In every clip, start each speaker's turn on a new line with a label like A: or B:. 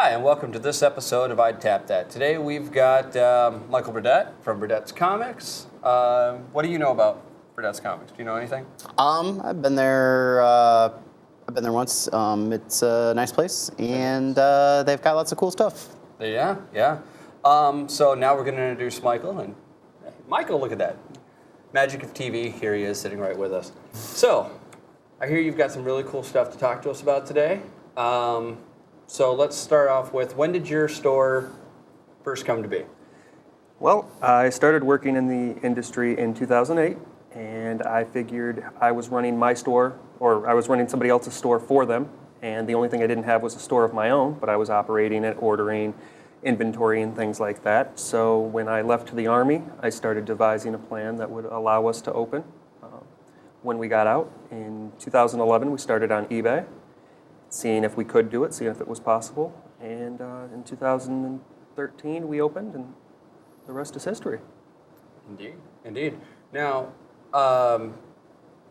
A: Hi, and welcome to this episode of I'd Tap That. Today we've got Michael Burdett from Burdett's Comics. What do you know about Burdett's Comics? Do you know anything?
B: I've been there. I've been there once. It's a nice place, and they've got lots of cool stuff.
A: Yeah. So now we're going to introduce Michael. And Michael, look at that. Magic of TV. Here he is, sitting right with us. So I hear you've got some really cool stuff to talk to us about today. So let's start off with, when did your store first come to be?
C: Well, I started working in the industry in 2008, and I figured I was running my store, or I was running somebody else's store for them, and the only thing I didn't have was a store of my own, but I was operating it, ordering, inventory, and things like that. So when I left the Army, I started devising a plan that would allow us to open. When we got out in 2011, we started on eBay, seeing if we could do it, seeing if it was possible. And in 2013, we opened, and the rest is history.
A: Indeed. Now, I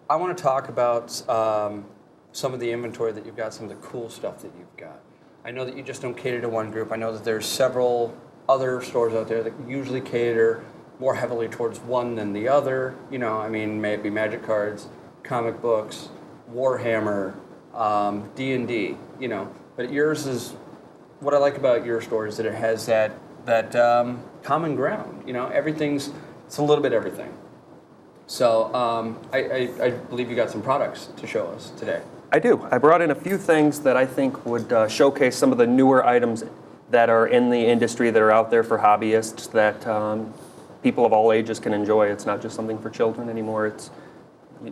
A: want to talk about some of the inventory that you've got, some of the cool stuff that you've got. I know that you just don't cater to one group. I know that there's several other stores out there that usually cater more heavily towards one than the other. You know, I mean, maybe Magic cards, comic books, Warhammer, D&D, you know, but yours is, what I like about your store is that it has that common ground, you know, it's a little bit everything. So I believe you got some products to show us today.
C: I do. I brought in a few things that I think would showcase some of the newer items that are in the industry that are out there for hobbyists that people of all ages can enjoy. It's not just something for children anymore.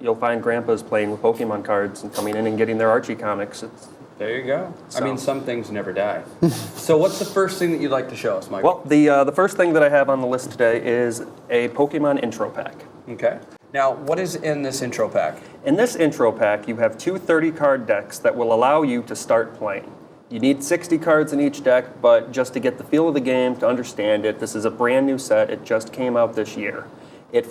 C: You'll find grandpas playing with Pokemon cards and coming in and getting their Archie comics.
A: There you go. So. I mean, some things never die. So what's the first thing that you'd like to show us, Michael?
C: Well, the first thing that I have on the list today is a Pokemon intro pack.
A: Okay. Now, what is in this intro pack?
C: In this intro pack, you have two 30-card decks that will allow you to start playing. You need 60 cards in each deck, but just to get the feel of the game, to understand it, this is a brand new set. It just came out this year. It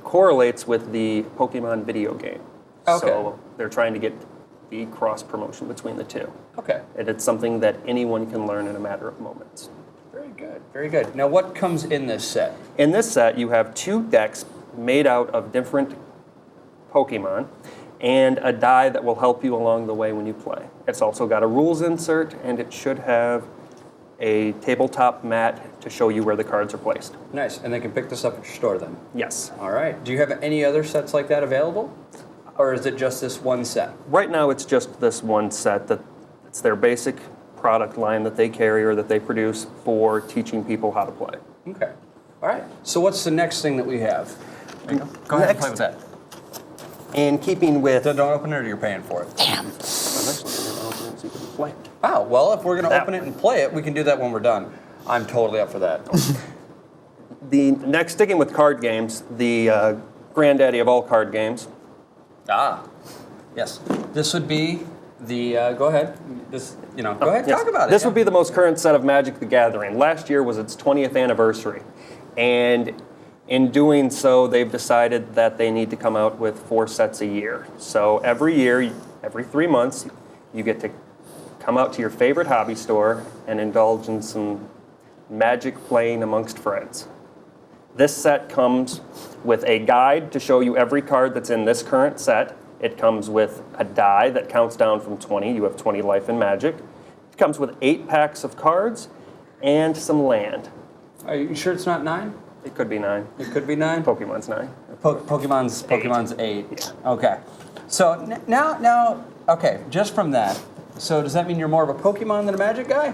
C: correlates with the Pokemon video game.
A: Okay.
C: So they're trying to get the cross-promotion between the two.
A: Okay.
C: And it's something that anyone can learn in a matter of moments.
A: Very good. Now, what comes in this set?
C: In this set, you have two decks made out of different Pokemon and a die that will help you along the way when you play. It's also got a rules insert, and it should have a tabletop mat to show you where the cards are placed.
A: Nice, and they can pick this up at your store then?
C: Yes.
A: All right. Do you have any other sets like that available? Or is it just this one set?
C: Right now it's just this one set. It's their basic product line that they carry or that they produce for teaching people how to play.
A: Okay. All right. So what's the next thing that we have? There you go. Go ahead and play with that.
C: In keeping with...
A: Don't open it or you're paying for it.
B: Damn.
C: I'm actually going to open it so you can play it.
A: Oh, well, if we're going to open it and play it, we can do that when we're done. I'm totally up for that.
C: The next, sticking with card games, the granddaddy of all card games.
A: Yes. This would be the, go ahead. Go ahead,
C: Yes.
A: talk about it.
C: This would be the most current set of Magic the Gathering. Last year was its 20th anniversary. And in doing so, they've decided that they need to come out with 4 sets a year. So every year, every 3 months, you get to come out to your favorite hobby store and indulge in some Magic playing amongst friends. This set comes with a guide to show you every card that's in this current set. It comes with a die that counts down from 20. You have 20 life in Magic. It comes with 8 packs of cards and some land.
A: Are you sure it's not 9?
C: It could be 9.
A: It could be 9?
C: Pokemon's 9.
A: Pokemon's 8.
C: Yeah.
A: Okay. So now, okay, just from that, so does that mean you're more of a Pokemon than a Magic guy?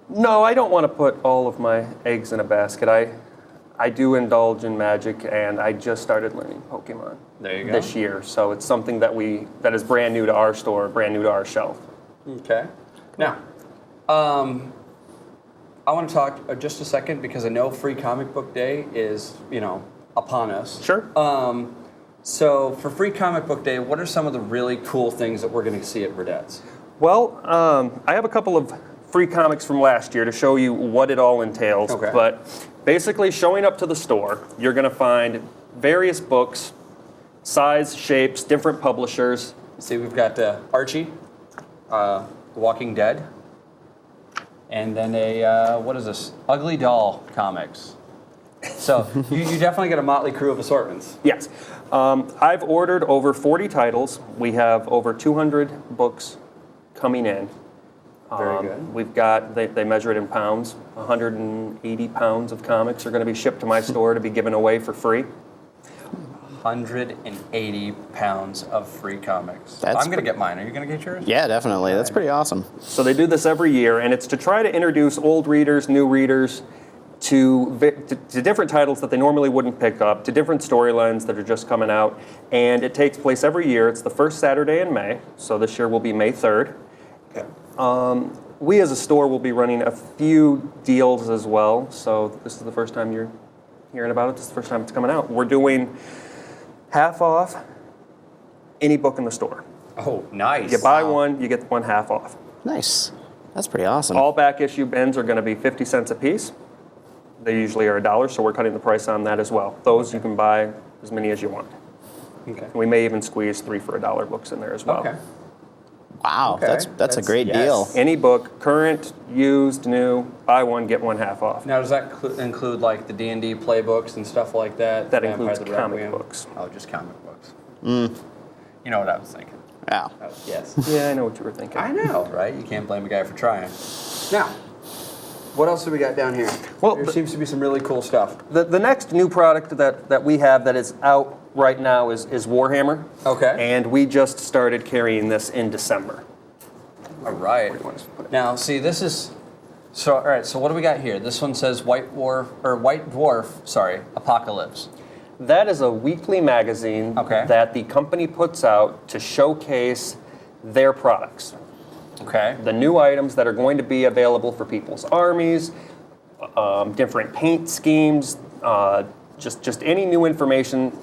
C: No, I don't want to put all of my eggs in a basket. I do indulge in Magic, and I just started learning Pokemon this year. So it's something that is brand new to our store, brand new to our shelf.
A: Okay. Now, I want to talk just a second because I know Free Comic Book Day is, upon us.
C: Sure.
A: So for Free Comic Book Day, what are some of the really cool things that we're going to see at Burdett's?
C: Well, I have a couple of free comics from last year to show you what it all entails.
A: Okay.
C: But basically, showing up to the store, you're going to find various books, size, shapes, different publishers.
A: See, we've got Archie, The Walking Dead. and then a what is this? Ugly Doll comics. So you definitely get a motley crew of assortments.
C: Yes. I've ordered over 40 titles. We have over 200 books coming in.
A: Very good.
C: We've got, they measure it in pounds. 180 pounds of comics are going to be shipped to my store to be given away for free.
A: 180 pounds of free comics.
B: That's
A: I'm going to get mine. Are you going to get yours?
B: Yeah, definitely. That's pretty awesome.
C: So they do this every year, and it's to try to introduce old readers, new readers, to different titles that they normally wouldn't pick up, to different storylines that are just coming out. And it takes place every year. It's the first Saturday in May, so this year will be May 3rd.
A: Okay.
C: We as a store will be running a few deals as well, so this is the first time you're hearing about it. This is the first time it's coming out. We're doing half off any book in the store.
A: Oh, nice.
C: You buy one, you get one half off.
B: Nice. That's pretty awesome.
C: All back issue bins are going to be 50 cents a piece. They usually are $1, so we're cutting the price on that as well. Those you can buy as many as you want.
A: Okay.
C: We may even squeeze 3 for $1 books in there as well.
A: Okay.
B: Wow,
A: Okay.
B: that's a great
A: Yes.
B: deal.
C: Any book, current, used, new, buy one, get one half off.
A: Now, does that include like the D&D playbooks and stuff like that?
C: That
A: Vampire
C: includes
A: the
C: comic
A: Requiem?
C: books.
A: Oh, just comic books. You know what I was thinking.
B: Wow.
A: Oh, yes.
C: Yeah, I know what you were thinking.
A: I know, right? You can't blame a guy for trying. Now, what else do we got down here?
C: Well,
A: There seems to be some really cool stuff.
C: The next new product that we have that is out right now is Warhammer.
A: Okay.
C: And we just started carrying this in December.
A: All right.
C: Where do you want us to put it?
A: Now, see, this is so. All right. So, what do we got here? This one says White Dwarf. Sorry, Apocalypse.
C: That is a weekly magazine
A: Okay.
C: that the company puts out to showcase their products.
A: Okay.
C: The new items that are going to be available for people's armies, different paint schemes, just any new information.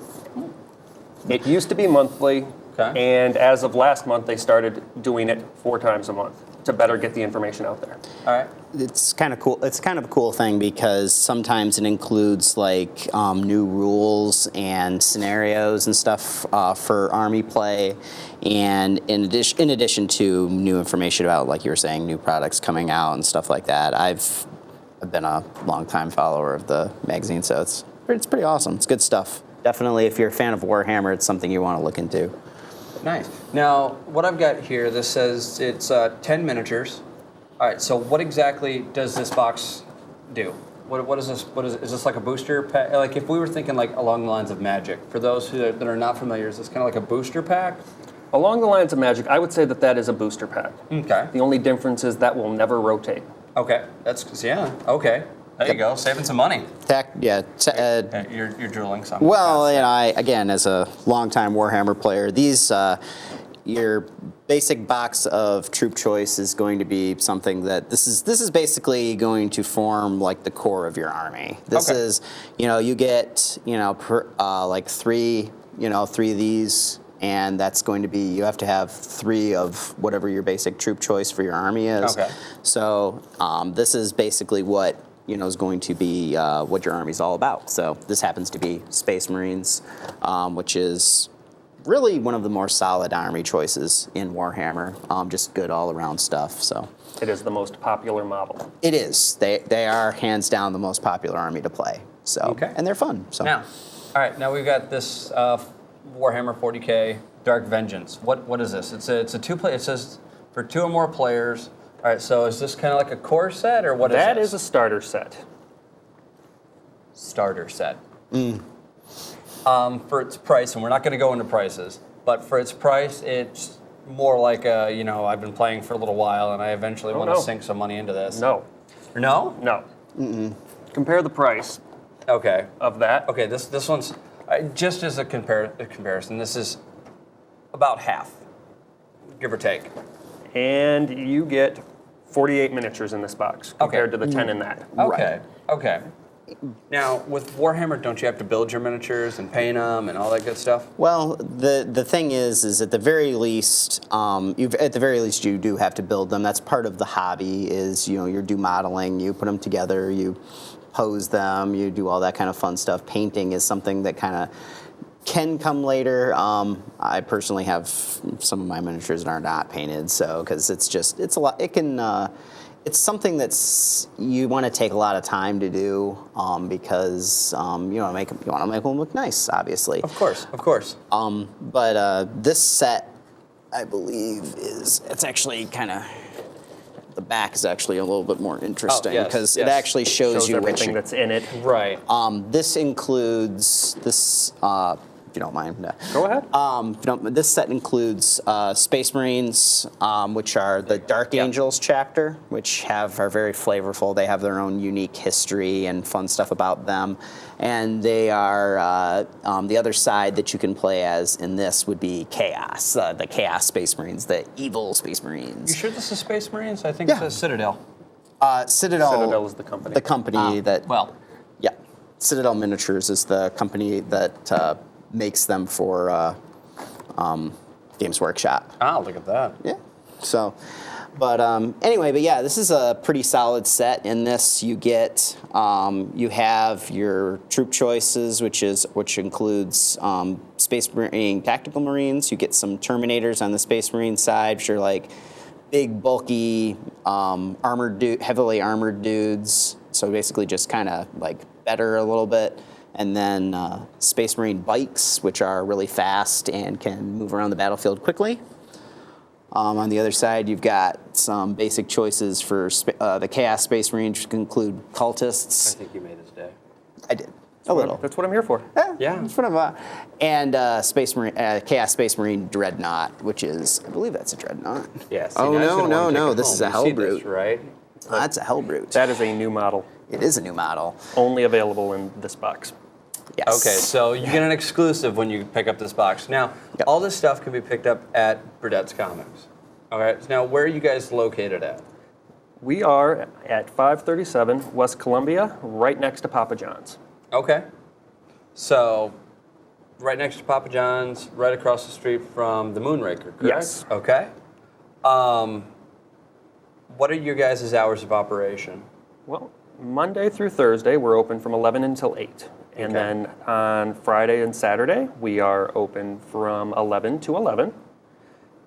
C: It used to be monthly,
A: Okay.
C: and as of last month, they started doing it 4 times a month to better get the information out there.
A: All right.
B: It's kind of cool. It's kind of a cool thing because sometimes it includes like new rules and scenarios and stuff for army play, and in addition to new information about, like you were saying, new products coming out and stuff like that. I've been a longtime follower of the magazine, so it's pretty awesome. It's good stuff. Definitely, if you're a fan of Warhammer, it's something you want to look into.
A: Nice. Now, what I've got here, this says it's 10 miniatures. All right. So, what exactly does this box do? What is this? Is this like a booster pack? Like, if we were thinking like along the lines of Magic, for those that are not familiar, is this kind of like a booster pack?
C: Along the lines of Magic, I would say that is a booster pack.
A: Okay.
C: The only difference is that will never rotate.
A: Okay. Yeah. Okay. There you go. Saving some money.
B: You're
A: You're drooling some.
B: Well, and again, as a longtime Warhammer player, these your basic box of troop choice is going to be something that this is basically going to form like the core of your army. This
A: Okay.
B: is, you get like three of these, and that's going to be, you have to have 3 of whatever your basic troop choice for your army is.
A: Okay.
B: So this is basically what is going to be what your army's all about. So this happens to be Space Marines, which is really one of the more solid army choices in Warhammer. Just good all-around stuff. So
C: It is the most popular model.
B: it is. They are hands down the most popular army to play. So
A: Okay.
B: and they're fun. So
A: Now, all right. Now we've got this Warhammer 40K Dark Vengeance. What is this? It's a 2-player. It says for 2 or more players. All right. So is this kind of like a core set, or what is
C: That
A: this?
C: is a starter set.
A: Starter set. For its price, and we're not going to go into prices, but for its price, it's more like I've been playing for a little while, and I eventually want to
C: no.
A: sink some money into this.
C: No.
A: No?
C: No. Compare the price
A: Okay.
C: of that.
A: Okay. This one's just as a comparison. This is about half, give or take.
C: And you get 48 miniatures in this box compared to the 10 in that.
A: Okay. Okay. Now, with Warhammer, don't you have to build your miniatures and paint them and all that good stuff?
B: well, the thing is at the very least, you do have to build them. That's part of the hobby. Is you do modeling, you put them together, you pose them, you do all that kind of fun stuff. Painting is something that kind of can come later. I personally have some of my miniatures that are not painted, so because it's a lot. It's something that's you want to take a lot of time to do because you want to make them look nice, obviously.
A: Of course, of course.
B: But this set, I believe, it's actually kind of. The back is actually a little bit more interesting because it actually shows you
C: everything that's in it.
A: Right.
B: This includes this. If you don't mind.
C: Go ahead.
B: This set includes Space Marines, which are the Dark Angels chapter, which are very flavorful. They have their own unique history and fun stuff about them. And they are the other side that you can play as in this would be Chaos, the Chaos Space Marines, the evil Space Marines.
A: You sure this is Space Marines? I think it says Citadel.
C: Citadel is the company.
B: The company that.
A: Well.
B: Yeah. Citadel Miniatures is the company that makes them for Games Workshop.
A: Ah, look at that.
B: Yeah. So, but anyway, but yeah, this is a pretty solid set. In this, you get you have your troop choices, which includes Space Marine Tactical Marines. You get some Terminators on the Space Marine side, which are like big, bulky, heavily armored dudes. So basically, just kind of like better a little bit. And then Space Marine bikes, which are really fast and can move around the battlefield quickly. On the other side, you've got some basic choices for the Chaos Space Marines, which include cultists.
A: I think you made his day.
B: I did. A little.
C: That's what I'm here for.
A: Yeah.
B: That's what I'm, and Chaos Space Marine Dreadnought, which is, I believe that's a Dreadnought.
A: Yes.
B: Oh, no. This is a Hellbrute.
A: Right?
B: That's a Hellbrute.
C: That is a new model.
B: It is a new model.
C: Only available in this box.
B: Yes.
A: Okay, so you get an exclusive when you pick up this box. Now, all this stuff can be picked up at Burdett's Comics. All right, now where are you guys located at?
C: We are at 537 West Columbia, right next to Papa John's.
A: Okay. So, right next to Papa John's, right across the street from the Moonraker, correct?
C: Yes.
A: Okay. What are your guys' hours of operation?
C: Well, Monday through Thursday, we're open from 11 until 8. And then on Friday and Saturday, we are open from 11 to 11.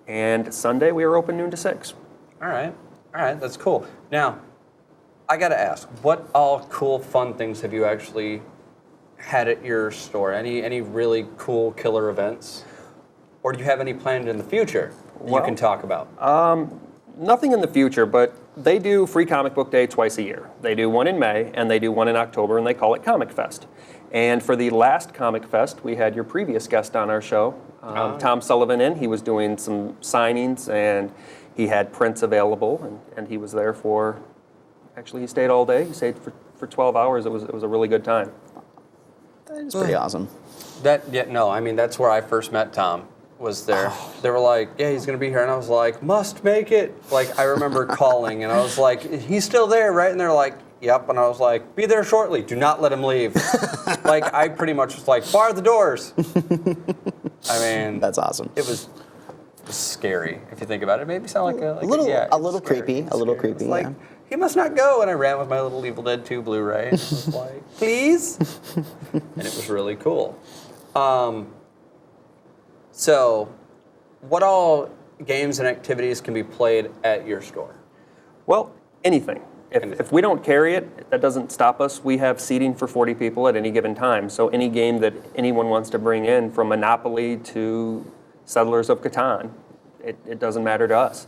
C: And Sunday, we are open noon to 6.
A: All right, that's cool. Now, I gotta ask, what all cool, fun things have you actually had at your store? Any really cool killer events? Or do you have any planned in the future that you can talk about?
C: Nothing in the future, but they do Free Comic Book Day twice a year. They do one in May, and they do one in October, and they call it Comic Fest. And for the last Comic Fest, we had your previous guest on our show, Tom Sullivan in. He was doing some signings, and he had prints available, and he was there for, actually he stayed all day. He stayed for 12 hours. It was a really good time.
B: That is pretty awesome.
A: That's where I first met Tom. Was there. They were like, yeah, he's going to be here. And I was like, must make it. Like, I remember calling, and I was like, he's still there, right? And they're like, yep. And I was like, be there shortly. Do not let him leave. Like, I pretty much was like, bar the doors. I mean.
B: That's awesome.
A: It was scary, if you think about it. It made me sound like a
B: little creepy. A little creepy,
A: like, he must not go. And I ran with my little Evil Dead 2 Blu-ray. And I was like, please? And it was really cool. So, what all games and activities can be played at your store?
C: Well, anything. If we don't carry it, that doesn't stop us. We have seating for 40 people at any given time. So any game that anyone wants to bring in, from Monopoly to Settlers of Catan, it doesn't matter to us.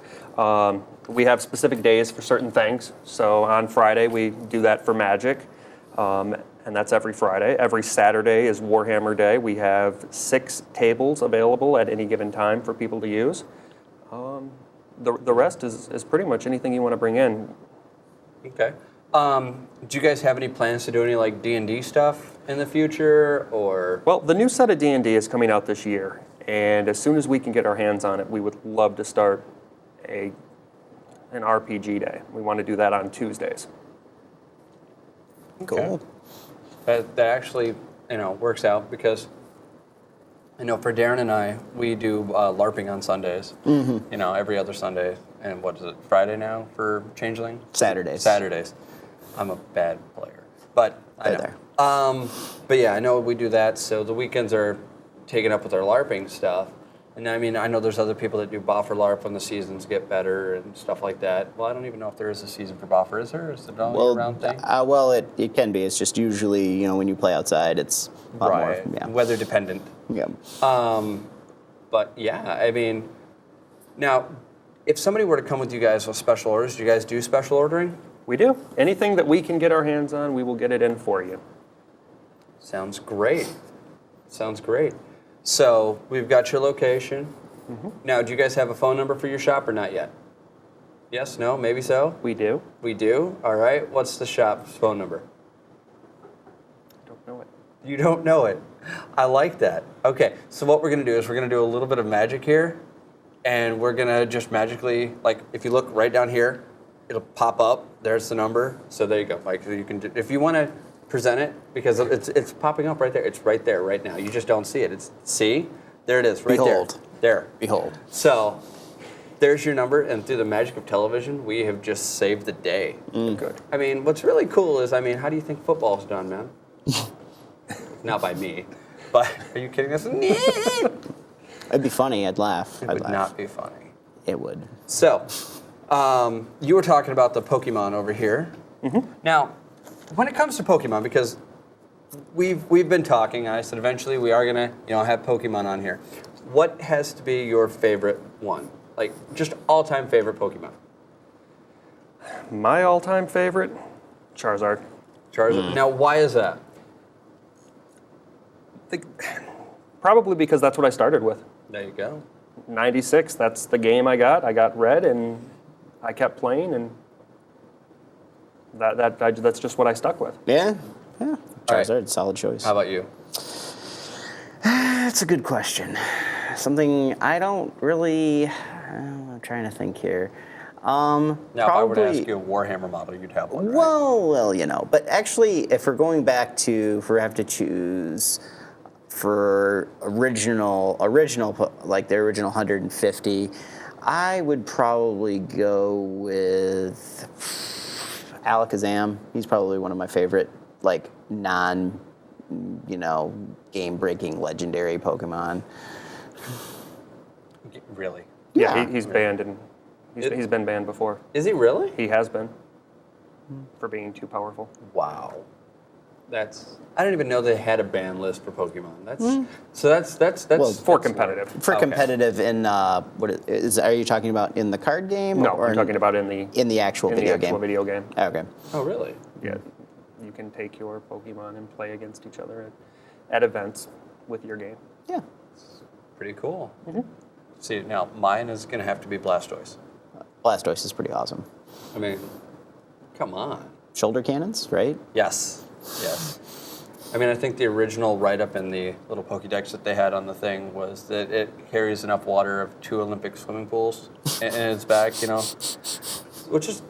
C: We have specific days for certain things. So on Friday, we do that for Magic. And that's every Friday. Every Saturday is Warhammer Day. We have 6 tables available at any given time for people to use. The rest is pretty much anything you want to bring in.
A: Okay. Do you guys have any plans to do any like D&D stuff in the future, or?
C: Well, the new set of D&D is coming out this year, and as soon as we can get our hands on it, we would love to start an RPG day. We want to do that on Tuesdays.
B: Cool.
A: That actually, works out because, for Darrin and I, we do LARPing on Sundays. Mm-hmm. Every other Sunday. And what is it, Friday now for Changeling? Saturdays. I'm a bad player, but I know. But yeah, I know we do that. So the weekends are taken up with our LARPing stuff. And I mean, I know there's other people that do Boffer LARP when the seasons get better and stuff like that. Well, I don't even know if there is a season for Boffer. Is there? Is it all year round thing?
B: Well, it can be. It's just usually, when you play outside, it's a lot more. Yeah.
A: Weather dependent.
B: Yeah.
A: But yeah, I mean, now, if somebody were to come with you guys with special orders, do you guys do special ordering?
C: We do. Anything that we can get our hands on, we will get it in for you.
A: Sounds great. Sounds great. So we've got your location. Mm-hmm. Now, do you guys have a phone number for your shop or not yet? Yes, no, maybe so?
C: We do.
A: We do? All right. What's the shop's phone number?
C: I don't know it.
A: You don't know it. I like that. Okay, so what we're going to do is we're going to do a little bit of magic here, and we're going to just magically, like, if you look right down here, it'll pop up. There's the number. So there you go. Like, you can, if you want to present it, because it's popping up right there. It's right there right now. You just don't see it. See? There it is, right
B: Behold.
A: there.
B: Behold.
A: So there's your number, and through the magic of television, we have just saved the day.
C: Good.
A: I mean, what's really cool is, how do you think football's done, man? Not by me, but are you kidding us?
B: It'd be funny. I'd laugh.
A: It would not be funny.
B: It would.
A: So, you were talking about the Pokemon over here. Mm-hmm. Now, when it comes to Pokemon, because we've been talking, I said eventually we are gonna have Pokemon on here. What has to be your favorite one? Like, just all-time favorite Pokemon?
C: My all-time favorite, Charizard.
A: Charizard. Now, why is that?
C: Probably because that's what I started with.
A: There you go.
C: 96, that's the game I got. I got red, and I kept playing, and that's just what I stuck with.
B: Yeah. Charizard,
A: right.
B: Solid choice.
A: How about you?
B: That's a good question. Something I don't really. I'm trying to think here.
A: Now,
B: probably,
A: if I were to ask you a Warhammer model, you'd have one, right?
B: Well, But actually, if we're going back to, if we have to choose for original, like the original 150, I would probably go with Alakazam. He's probably one of my favorite, like, game-breaking legendary Pokemon.
A: Really?
C: Yeah, he's banned, and he's been banned before.
A: Is he really?
C: He has been, for being too powerful.
A: Wow. I didn't even know they had a ban list for Pokemon. That's
C: Well, for competitive.
B: For competitive in are you talking about in the card game?
C: No,
B: or
C: I'm talking about in
B: the actual video game.
C: video game.
B: Okay.
A: Oh, really?
C: Yeah, you can take your Pokemon and play against each other at events with your game.
B: Yeah.
A: Pretty cool. Mm-hmm. See, now mine is going to have to be Blastoise.
B: Blastoise is pretty awesome.
A: Come on.
B: Shoulder cannons, right?
A: Yes. I think the original write-up in the little Pokédex that they had on the thing was that it carries enough water of 2 Olympic swimming pools in its back, which is,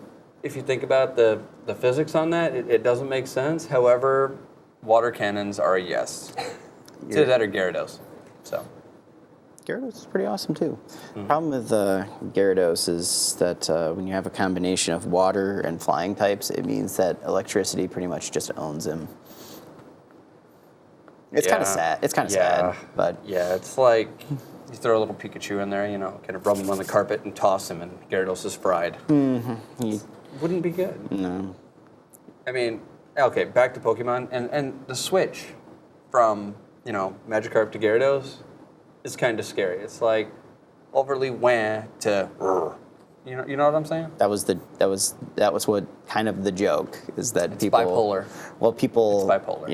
A: if you think about the physics on that, it doesn't make sense. However, water cannons are a yes. Either that or Gyarados. So.
B: Gyarados is pretty awesome too. The problem with Gyarados is that when you have a combination of water and flying types, it means that electricity pretty much just owns him. It's kind of sad. It's kind of sad, but
A: yeah, it's like you throw a little Pikachu in there, kind of rub him on the carpet and toss him, and Gyarados is fried.
B: Mm-hmm.
A: Wouldn't be good.
B: No.
A: Okay, back to Pokemon and the switch from Magikarp to Gyarados is kind of scary. It's like overly wah to you know what I'm saying?
B: That was what kind of the joke is that
A: it's
B: people
A: bipolar.
B: Well, people
A: it's bipolar.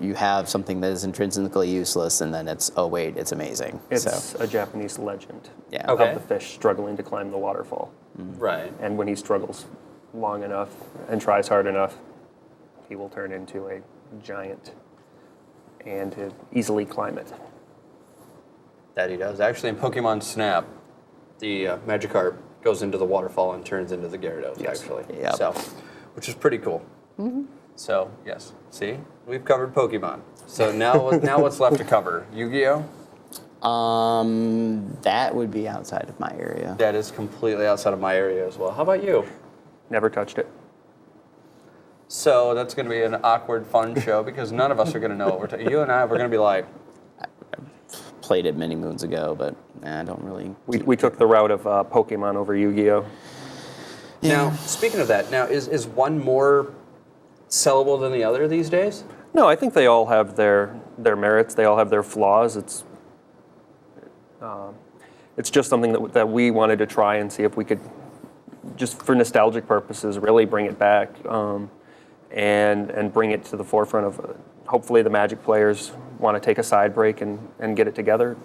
B: You have something that is intrinsically useless, and then it's it's amazing.
C: It's a Japanese legend
B: of
C: the fish struggling to climb the waterfall.
A: Right.
C: And when he struggles long enough and tries hard enough, he will turn into a giant and easily climb it.
A: That he does. Actually, in Pokemon Snap, the Magikarp goes into the waterfall and turns into the Gyarados, actually.
B: Yep.
A: So, which is pretty cool. Mm-hmm. So, yes. See? We've covered Pokemon. So now what's left to cover? Yu-Gi-Oh?
B: That would be outside of my area.
A: That is completely outside of my area as well. How about you?
C: Never touched it.
A: So that's going to be an awkward, fun show because none of us are going to know what we're talking. You and I, we're going to be like...
B: played it many moons ago, but I don't really.
C: We took the route of Pokemon over Yu-Gi-Oh.
A: Now, speaking of that, now is one more sellable than the other these days?
C: No, I think they all have their merits. They all have their flaws. It's just something that we wanted to try and see if we could, just for nostalgic purposes, really bring it back and bring it to the forefront of. Hopefully, the Magic players want to take a side break and get it together.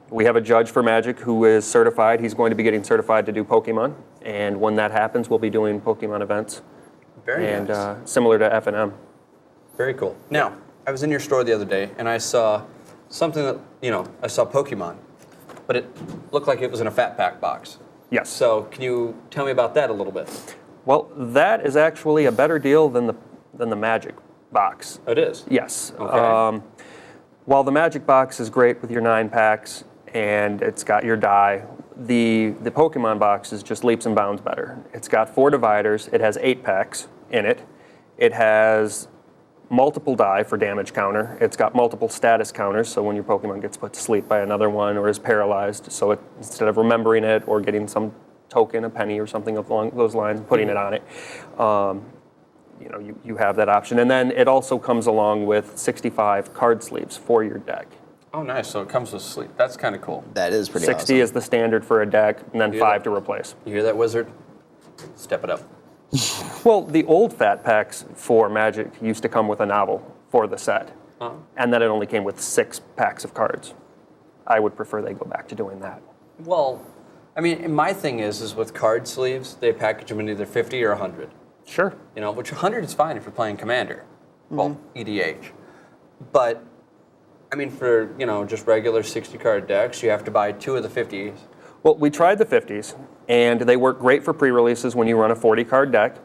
C: We have a judge for Magic who is certified. He's going to be getting certified to do Pokemon, and when that happens, we'll be doing Pokemon events.
A: Very nice.
C: Similar to F&M.
A: Very cool. Now, I was in your store the other day, and I saw something that, I saw Pokemon, but it looked like it was in a fat pack box.
C: Yes.
A: So can you tell me about that a little bit?
C: Well, that is actually a better deal than the Magic box.
A: Oh, it is?
C: Yes.
A: Okay.
C: While the Magic box is great with your 9 packs and it's got your die, the Pokemon box is just leaps and bounds better. It's got 4 dividers. It has 8 packs in it. It has multiple die for damage counter. It's got multiple status counters, so when your Pokemon gets put to sleep by another one or is paralyzed, so instead of remembering it or getting some token, a penny or something along those lines, putting it on it, you have that option. And then it also comes along with 65 card sleeves for your deck.
A: Oh, nice. So it comes with sleep. That's kind of cool.
B: That is pretty
C: 60
B: awesome.
C: is the standard for a deck, and then 5 to replace.
A: You hear that, Wizard? Step it up.
C: Well, the old fat packs for Magic used to come with a novel for the set, and then it only came with 6 packs of cards. I would prefer they go back to doing that.
A: Well, I mean, my thing is with card sleeves, they package them in either 50 or 100.
C: Sure.
A: Which 100 is fine if you're playing Commander. Well, EDH. But, I mean, for, just regular 60-card decks, you have to buy 2 of the 50s.
C: Well, we tried the 50s, and they work great for pre-releases when you run a 40-card deck.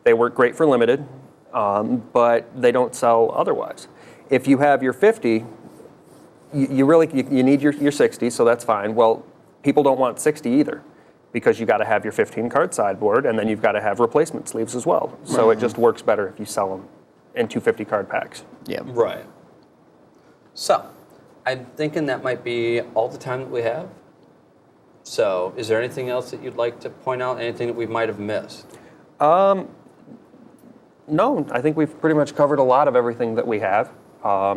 C: They work great for limited, but they don't sell otherwise. If you have your 50, you need your 60, so that's fine. Well, people don't want 60 either, because you got to have your 15-card sideboard, and then you've got to have replacement sleeves as well. So it just works better if you sell them in 250-card packs.
B: Yeah.
A: Right. So, I'm thinking that might be all the time that we have. So, is there anything else that you'd like to point out? Anything that we might have missed?
C: No, I think we've pretty much covered a lot of everything that we have.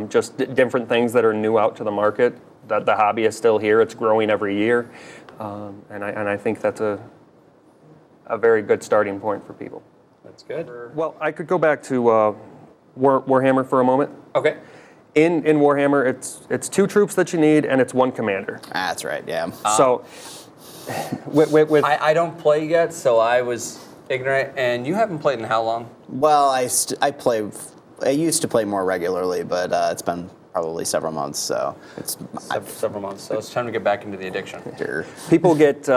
C: Just different things that are new out to the market. The hobby is still here. It's growing every year. And I think that's a very good starting point for people.
A: That's good.
C: Well, I could go back to Warhammer for a moment.
A: Okay.
C: In Warhammer, it's 2 troops that you need, and it's 1 commander.
B: That's right, yeah.
C: So, with
A: I don't play yet, so I was ignorant. And you haven't played in how long?
B: Well, I used to play more regularly, but it's been probably several months, so it's
A: Several months. So it's time to get back into the addiction.
B: sure.
C: people get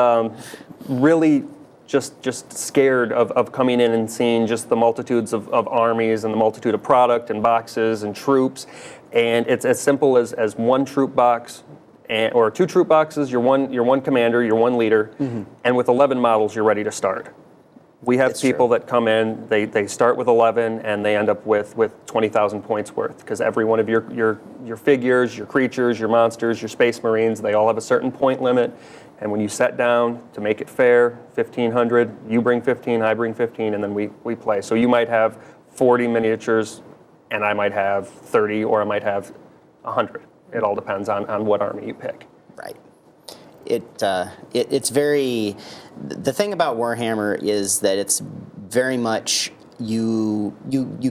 C: really just scared of coming in and seeing just the multitudes of armies and the multitude of product and boxes and troops. And it's as simple as 1 troop box, or 2 troop boxes, you're one commander, you're 1 leader, and with 11 models, you're ready to start. We have
B: It's
C: people
B: true.
C: that come in, they start with 11, and they end up with 20,000 points worth, because every one of your figures, your creatures, your monsters, your space marines, they all have a certain point limit. And when you set down to make it fair, 1,500, you bring 15, I bring 15, and then we play. So you might have 40 miniatures, and I might have 30, or I might have 100. It all depends on what army you pick.
B: Right. It's very. The thing about Warhammer is that it's very much you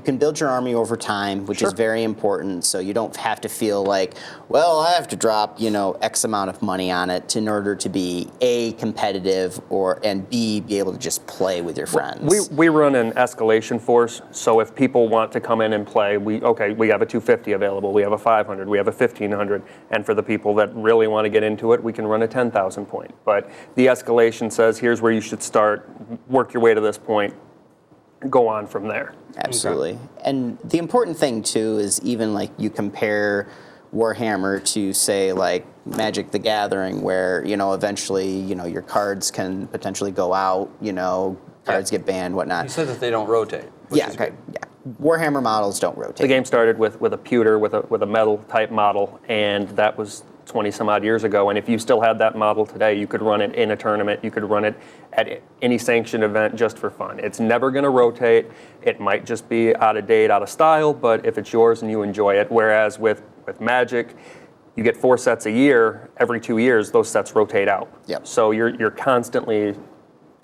B: can build your army over time, which is very important. So you don't have to feel like, well, I have to drop X amount of money on it in order to be A, competitive, and B, be able to just play with your friends.
C: We run an escalation force, so if people want to come in and play, we have a 250 available, we have a 500, we have a 1,500, and for the people that really want to get into it, we can run a 10,000 point. But the escalation says, here's where you should start, work your way to this point, go on from there.
B: Absolutely. And the important thing, too, is even like you compare Warhammer to, say, like Magic the Gathering, where, eventually, your cards can potentially go out, cards get banned, whatnot.
A: You said that they don't rotate. Which
B: Yeah,
A: is
B: okay.
A: good.
B: Yeah. Warhammer models don't rotate.
C: The game started with a pewter, with a metal type model, and that was 20 some odd years ago. And if you still had that model today, you could run it in a tournament. You could run it at any sanctioned event just for fun. It's never going to rotate. It might just be out of date, out of style, but if it's yours and you enjoy it. Whereas with Magic, you get 4 sets a year. Every 2 years, those sets rotate out.
B: Yep.
C: So you're constantly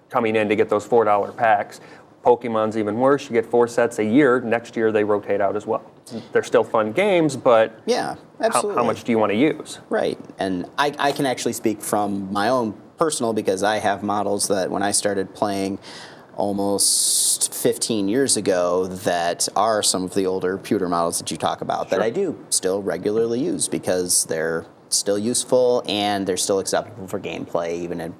C: coming in to get those $4 packs. Pokemon's even worse. You get 4 sets a year. Next year, they rotate out as well. They're still fun games, but
B: Yeah, absolutely.
C: how much do you want to use?
B: Right, and I can actually speak from my own personal, because I have models that when I started playing almost 15 years ago that are some of the older pewter models that you talk about that I do still regularly use because they're still useful and they're still acceptable for gameplay even at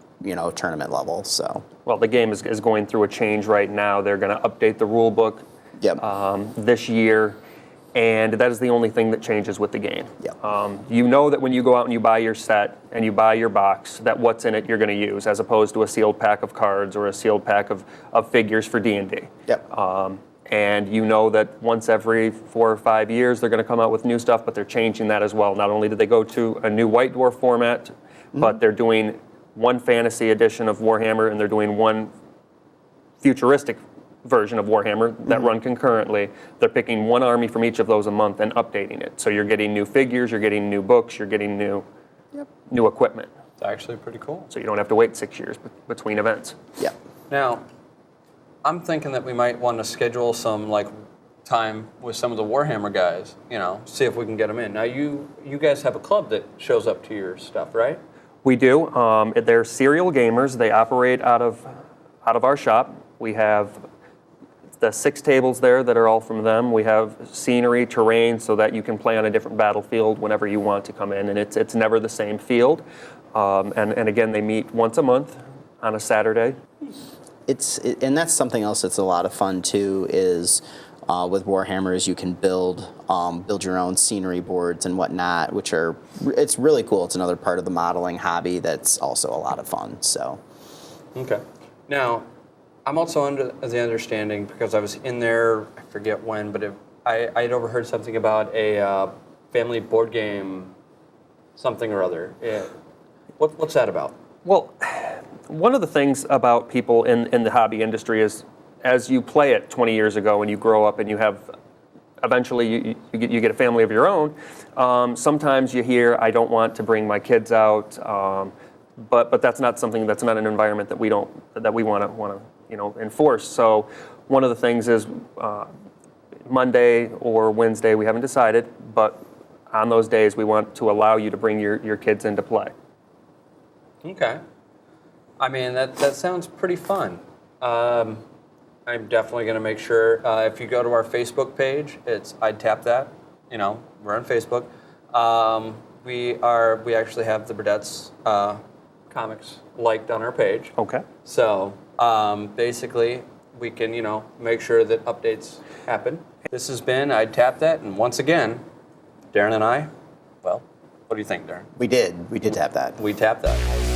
B: tournament level. So
C: Well, the game is going through a change right now. They're going to update the rule book
B: Yep.
C: this year, and that is the only thing that changes with the game.
B: Yep.
C: You know that when you go out and you buy your set and you buy your box, that what's in it you're going to use, as opposed to a sealed pack of cards or a sealed pack of figures for D&D.
B: Yep.
C: And you know that once every 4 or 5 years they're going to come out with new stuff, but they're changing that as well. Not only did they go to a new White Dwarf format, but they're doing one fantasy edition of Warhammer and they're doing one futuristic version of Warhammer that run concurrently. They're picking one army from each of those a month and updating it. So you're getting new figures, you're getting new books, you're getting new equipment.
A: It's actually pretty cool.
C: So you don't have to wait 6 years between events.
B: Yep.
A: Now, I'm thinking that we might want to schedule some time with some of the Warhammer guys. See if we can get them in. Now, you guys have a club that shows up to your stuff, right?
C: We do. They're serial gamers. They operate out of our shop. We have the 6 tables there that are all from them. We have scenery, terrain, so that you can play on a different battlefield whenever you want to come in, and it's never the same field. And again, they meet once a month on a Saturday.
B: And that's something else that's a lot of fun too. Is with Warhammer, is you can build your own scenery boards and whatnot, it's really cool. It's another part of the modeling hobby that's also a lot of fun. So.
A: Okay. Now, I'm also under the understanding, because I was in there, I forget when, but I had overheard something about a family board game, something or other. What's that about?
C: Well, one of the things about people in the hobby industry is, as you play it 20 years ago and you grow up and you have, eventually you get a family of your own, sometimes you hear, I don't want to bring my kids out, but that's not something, that's not an environment that we want to enforce. So one of the things is Monday or Wednesday, we haven't decided, but on those days we want to allow you to bring your kids into play.
A: Okay. I mean, that sounds pretty fun. I'm definitely going to make sure, if you go to our Facebook page, I'd tap that. We're on Facebook. We actually have the Burdett's comics liked on our page.
C: Okay.
A: So basically, we can make sure that updates happen. This has been I'd Tap That, and once again, Darrin and I. Well, what do you think, Darrin?
B: We did tap that.
A: We tapped that.